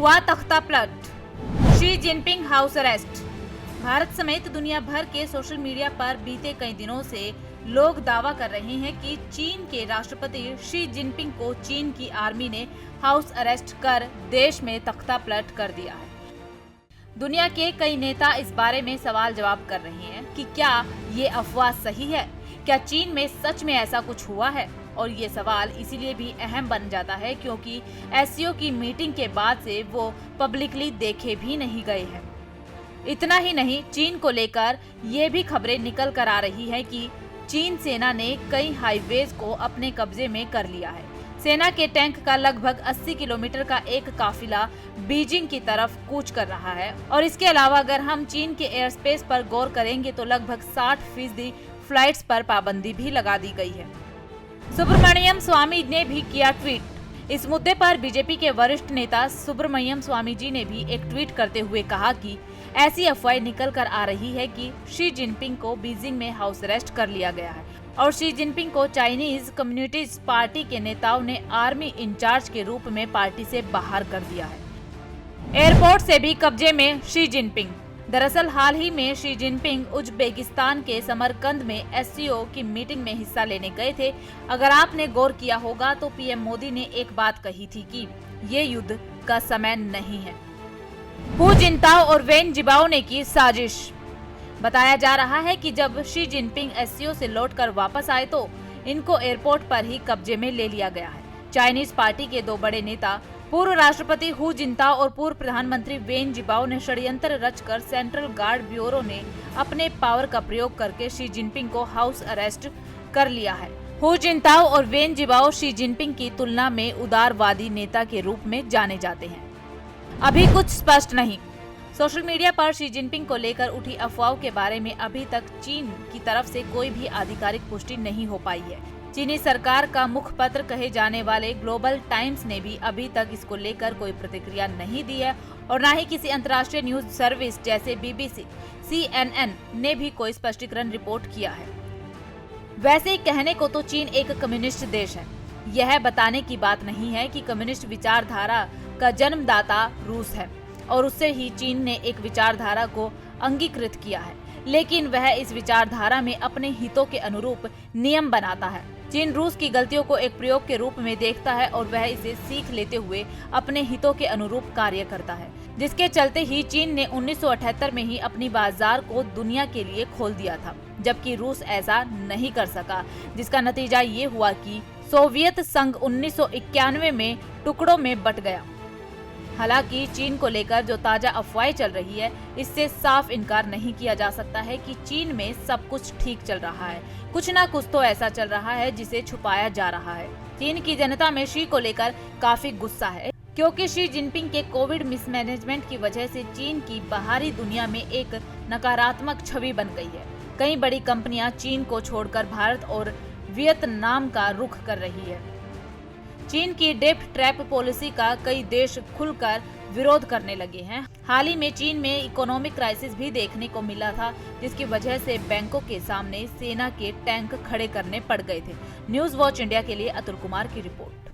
हुआ तख्ता पलट, Xi Jinping house arrest. Bharat समेत दुनिया भर के सोशल मीडिया पर बीते कई दिनों से लोग दावा कर रहे हैं कि चीन के राष्ट्रपति शी जिनपिंग को चीन की आर्मी ने हाउस अरेस्ट कर देश में तख्ता पलट कर दिया है। दुनिया के कई नेता इस बारे में सवाल जवाब कर रहे हैं कि क्या ये अफवाह सही है, क्या चीन में सच में ऐसा कुछ हुआ है। और ये सवाल इसीलिए भी अहम बन जाता है क्योंकि एससीओ की मीटिंग के बाद से वो पब्लिकली देखे भी नहीं गए हैं। इतना ही नहीं, चीन को लेकर ये भी खबरें निकल कर आ रही है कि चीन सेना ने कई हाईवेज को अपने कब्जे में कर लिया है। सेना के टैंक का लगभग 80 किलोमीटर का एक काफिला बीजिंग की तरफ कूच कर रहा है। और इसके अलावा अगर हम चीन के एयर स्पेस पर गौर करेंगे तो लगभग 60% फ्लाइट्स पर पाबंदी भी लगा दी गई है। सुब्रमण्यम स्वामी ने भी किया ट्वीट। इस मुद्दे पर बीजेपी के वरिष्ठ नेता सुब्रमण्यम स्वामी जी ने भी एक ट्वीट करते हुए कहा कि ऐसी अफवाह निकल कर आ रही है कि शी जिनपिंग को बीजिंग में हाउस अरेस्ट कर लिया गया है और शी जिनपिंग को चाइनीज कम्युनिस्ट पार्टी के नेताओं ने आर्मी इंचार्ज के रूप में पार्टी से बाहर कर दिया है। एयरपोर्ट से भी कब्जे में शी जिनपिंग। दरअसल हाल ही में शी जिनपिंग उज्बेकिस्तान के समरकंद में एससीओ की मीटिंग में हिस्सा लेने गए थे। अगर आपने गौर किया होगा तो पीएम मोदी ने एक बात कही थी कि ये युद्ध का समय नहीं है। हू जिनताओ और वेन जिबाओ ने की साजिश। बताया जा रहा है कि जब शी जिनपिंग एससीओ से लौटकर वापस आए तो इनको एयरपोर्ट पर ही कब्जे में ले लिया गया है। चाइनीज पार्टी के दो बड़े नेता पूर्व राष्ट्रपति हू जिनताओ और पूर्व प्रधानमंत्री वेन जिबाओ ने षड्यंत्र रचकर सेंट्रल गार्ड ब्यूरो ने अपने पावर का प्रयोग करके शी जिनपिंग को हाउस अरेस्ट कर लिया है। हू जिनताओ और वेन जिबाओ शी जिनपिंग की तुलना में उदारवादी नेता के रूप में जाने जाते हैं। अभी कुछ स्पष्ट नहीं। सोशल मीडिया पर शी जिनपिंग को लेकर उठी अफवाहों के बारे में अभी तक चीन की तरफ से कोई भी आधिकारिक पुष्टि नहीं हो पाई है। चीनी सरकार का मुखपत्र कहे जाने वाले ग्लोबल टाइम्स ने भी अभी तक इसको लेकर कोई प्रतिक्रिया नहीं दी है और न ही किसी अंतर्राष्ट्रीय न्यूज सर्विस जैसे बीबीसी, CNN ने भी कोई स्पष्टीकरण रिपोर्ट किया है। वैसे ही कहने को तो चीन एक कम्युनिस्ट देश है, यह बताने की बात नहीं है कि कम्युनिस्ट विचारधारा का जन्मदाता रूस है और उससे ही चीन ने एक विचारधारा को अंगीकृत किया है, लेकिन वह इस विचारधारा में अपने हितों के अनुरूप नियम बनाता है। चीन रूस की गलतियों को एक प्रयोग के रूप में देखता है और वह इसे सीख लेते हुए अपने हितों के अनुरूप कार्य करता है, जिसके चलते ही चीन ने 1978 में ही अपनी बाजार को दुनिया के लिए खोल दिया था, जबकि रूस ऐसा नहीं कर सका, जिसका नतीजा ये हुआ कि सोवियत संघ 1991 में टुकड़ों में बट गया। हालांकि चीन को लेकर जो ताजा अफवाहें चल रही है, इससे साफ इनकार नहीं किया जा सकता है कि चीन में सब कुछ ठीक चल रहा है। कुछ ना कुछ तो ऐसा चल रहा है जिसे छुपाया जा रहा है। चीन की जनता में शी को लेकर काफी गुस्सा है क्योंकि शी जिनपिंग के कोविड मिसमैनेजमेंट की वजह से चीन की बाहरी दुनिया में एक नकारात्मक छवि बन गई है। कई बड़ी कंपनियां चीन को छोड़कर भारत और वियतनाम का रुख कर रही है। चीन की डेप्थ ट्रैप पॉलिसी का कई देश खुलकर विरोध करने लगे हैं। हाल ही में चीन में इकोनॉमिक क्राइसिस भी देखने को मिला था, जिसकी वजह से बैंकों के सामने सेना के टैंक खड़े करने पड़ गए थे। न्यूज वॉच इंडिया के लिए अतुल कुमार की रिपोर्ट।